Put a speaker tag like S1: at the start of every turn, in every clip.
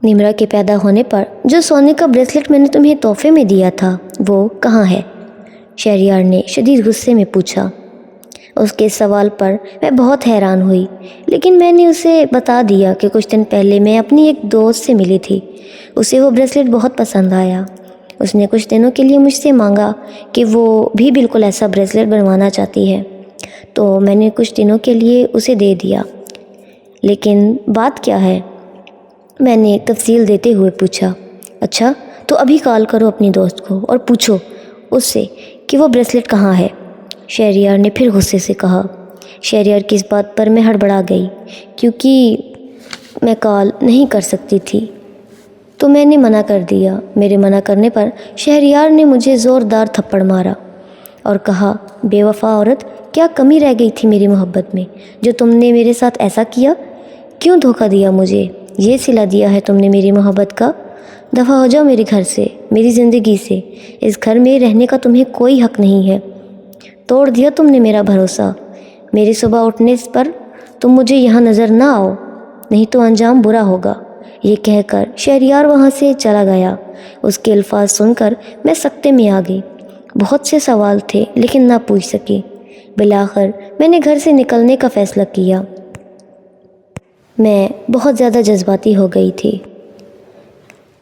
S1: نمرا کے پیدا ہونے پر جو سونے کا بریسلٹ میں نے تمہیں تحفے میں دیا تھا وہ کہاں ہے؟ شہریار نے شدید غصے میں پوچھا۔ اس کے سوال پر میں بہت حیران ہوئی، لیکن میں نے اسے بتا دیا کہ کچھ دن پہلے میں اپنی ایک دوست سے ملی تھی۔ اسے وہ بریسلٹ بہت پسند آیا۔ اس نے کچھ دنوں کے لیے مجھ سے مانگا کہ وہ بھی بالکل ایسا بریسلٹ بنوانا چاہتی ہے، تو میں نے کچھ دنوں کے لیے اسے دے دیا۔ لیکن بات کیا ہے؟ میں نے تفصیل دیتے ہوئے پوچھا۔ اچھا، تو ابھی کال کرو اپنی دوست کو اور پوچھو اس سے کہ وہ بریسلٹ کہاں ہے، شہریار نے پھر غصے سے کہا۔ شہریار کی اس بات پر میں ہڑبڑا گئی، کیونکہ میں کال نہیں کر سکتی تھی، تو میں نے منع کر دیا۔ میرے منع کرنے پر شہریار نے مجھے زوردار تھپڑ مارا اور کہا، بے وفا عورت، کیا کمی رہ گئی تھی میری محبت میں جو تم نے میرے ساتھ ایسا کیا؟ کیوں دھوکہ دیا مجھے؟ یہ صلہ دیا ہے تم نے میری محبت کا؟ دفع ہو جاؤ میرے گھر سے، میری زندگی سے۔ اس گھر میں رہنے کا تمہیں کوئی حق نہیں ہے۔ توڑ دیا تم نے میرا بھروسہ۔ میری صبح اٹھنے پر تم مجھے یہاں نظر نہ آؤ، نہیں تو انجام برا ہوگا۔ یہ کہہ کر شہریار وہاں سے چلا گیا۔ اس کے الفاظ سن کر میں سکتے میں آ گئی۔ بہت سے سوال تھے لیکن نہ پوچھ سکی۔ بالآخر میں نے گھر سے نکلنے کا فیصلہ کیا۔ میں بہت زیادہ جذباتی ہو گئی تھی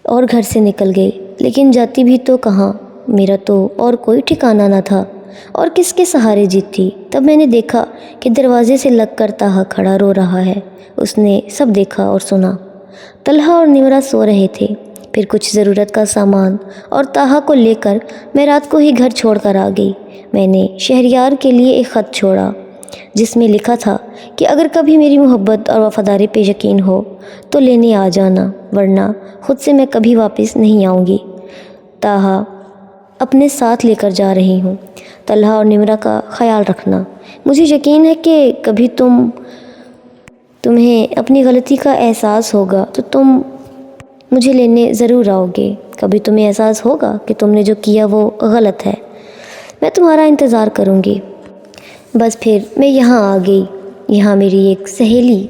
S1: اور گھر سے نکل گئی، لیکن جاتی بھی تو کہاں؟ میرا تو اور کوئی ٹھکانہ نہ تھا، اور کس کے سہارے جیتی؟ تب میں نے دیکھا کہ دروازے سے لگ کر طاہا کھڑا رو رہا ہے۔ اس نے سب دیکھا اور سنا۔ طلحہ اور نمرا سو رہے تھے۔ پھر کچھ ضرورت کا سامان اور طاہا کو لے کر میں رات کو ہی گھر چھوڑ کر آ گئی۔ میں نے شہریار کے لیے ایک خط چھوڑا جس میں لکھا تھا کہ اگر کبھی میری محبت اور وفاداری پہ یقین ہو تو لینے آ جانا، ورنہ خود سے میں کبھی واپس نہیں آؤں گی۔ طاہا اپنے ساتھ لے کر جا رہی ہوں۔ طلحہ اور نمرا کا خیال رکھنا۔ مجھے یقین ہے کہ کبھی تمہیں اپنی غلطی کا احساس ہوگا تو تم مجھے لینے ضرور آؤ گے۔ کبھی تمہیں احساس ہوگا کہ تم نے جو کیا وہ غلط ہے، میں تمہارا انتظار کروں گی۔ بس پھر میں یہاں آ گئی۔ یہاں میری ایک سہیلی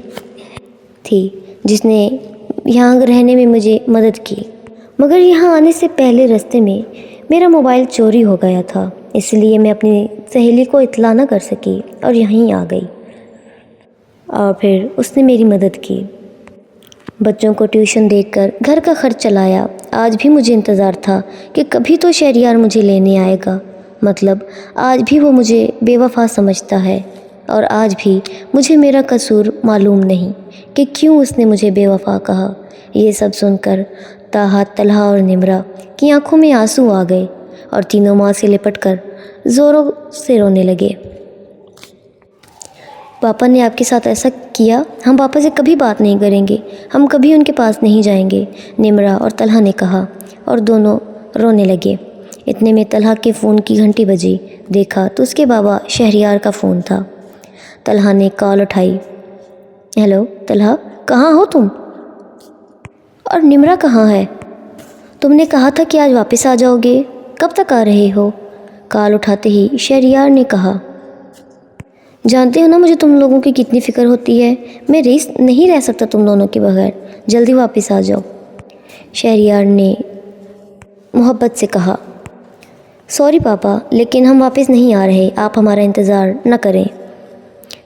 S1: تھی جس نے یہاں رہنے میں مجھے مدد کی، مگر یہاں آنے سے پہلے رستے میں میرا موبائل چوری ہو گیا تھا، اس لیے میں اپنی سہیلی کو اطلاع نہ کر سکی اور یہیں آ گئی، اور پھر اس نے میری مدد کی۔ بچوں کو ٹیوشن دے کر گھر کا خرچ چلایا۔ آج بھی مجھے انتظار تھا کہ کبھی تو شہریار مجھے لینے آئے گا، مطلب آج بھی وہ مجھے بے وفا سمجھتا ہے، اور آج بھی مجھے میرا قصور معلوم نہیں کہ کیوں اس نے مجھے بے وفا کہا۔ یہ سب سن کر طاہا، طلحہ اور نمرا کی آنکھوں میں آنسو آ گئے اور تینوں ماں سے لپٹ کر زوروں سے رونے لگے۔ پاپا نے آپ کے ساتھ ایسا کیا؟ ہم پاپا سے کبھی بات نہیں کریں گے، ہم کبھی ان کے پاس نہیں جائیں گے، نمرا اور طلحہ نے کہا، اور دونوں رونے لگے۔ اتنے میں طلحہ کے فون کی گھنٹی بجی۔ دیکھا تو اس کے بابا شہریار کا فون تھا۔ طلحہ نے کال اٹھائی۔ ہیلو طلحہ، کہاں ہو تم؟ اور نمرا کہاں ہے؟ تم نے کہا تھا کہ آج واپس آ جاؤ گے، کب تک آ رہے ہو؟ کال اٹھاتے ہی شہریار نے کہا، جانتے ہو نا مجھے تم لوگوں کی کتنی فکر ہوتی ہے، میں نہیں رہ سکتا تم دونوں کے بغیر، جلدی واپس آ جاؤ۔ شہریار نے محبت سے کہا، سوری پاپا، لیکن ہم واپس نہیں آ رہے، آپ ہمارا انتظار نہ کریں۔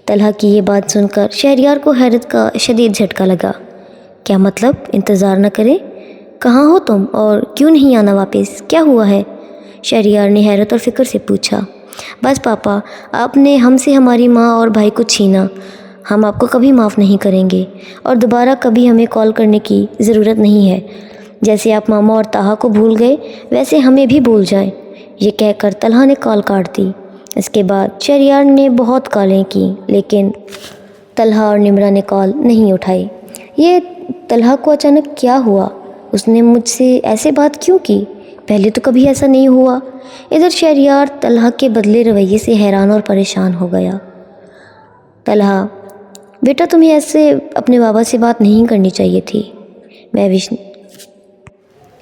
S1: طلحہ کی یہ بات سن کر شہریار کو حیرت کا شدید جھٹکا لگا۔ کیا مطلب انتظار نہ کریں؟ کہاں ہو تم اور کیوں نہیں آنا واپس؟ کیا ہوا ہے؟ شہریار نے حیرت اور فکر سے پوچھا۔ بس پاپا، آپ نے ہم سے ہماری ماں اور بھائی کو چھینا، ہم آپ کو کبھی معاف نہیں کریں گے، اور دوبارہ کبھی ہمیں کال کرنے کی ضرورت نہیں ہے۔ جیسے آپ ماما اور طاہا کو بھول گئے ویسے ہمیں بھی بھول جائیں۔ یہ کہہ کر طلحہ نے کال کاٹ دی۔ اس کے بعد شہریار نے بہت کالیں کیں، لیکن طلحہ اور نمرا نے کال نہیں اٹھائی۔ یہ طلحہ کو اچانک کیا ہوا؟ اس نے مجھ سے ایسے بات کیوں کی؟ پہلے تو کبھی ایسا نہیں ہوا۔ ادھر شہریار طلحہ کے بدلے رویے سے حیران اور پریشان ہو گیا۔ طلحہ، بیٹا تمہیں ایسے اپنے بابا سے بات نہیں کرنی چاہیے تھی،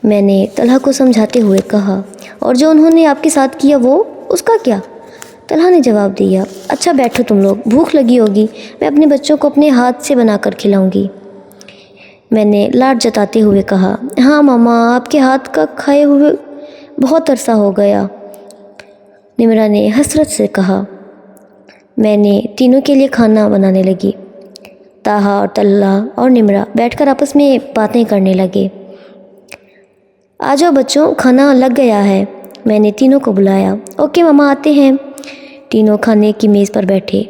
S1: میں نے طلحہ کو سمجھاتے ہوئے کہا، اور جو انہوں نے آپ کے ساتھ کیا وہ اس کا کیا؟ طلحہ نے جواب دیا، اچھا بیٹھو تم لوگ، بھوک لگی ہوگی، میں اپنے بچوں کو اپنے ہاتھ سے بنا کر کھلاؤں گی۔ میں نے لاڈ جتاتے ہوئے کہا۔ ہاں ماما، آپ کے ہاتھ کا کھائے ہوئے بہت عرصہ ہو گیا، نمرا نے حسرت سے کہا۔ میں نے تینوں کے لیے کھانا بنانے لگی۔ طاہا اور طلحہ اور نمرا بیٹھ کر آپس میں باتیں کرنے لگے۔ آ جاؤ بچوں، کھانا لگ گیا ہے، میں نے تینوں کو بلایا۔ اوکے ماما، آتے ہیں۔ تینوں کھانے کی میز پر بیٹھے۔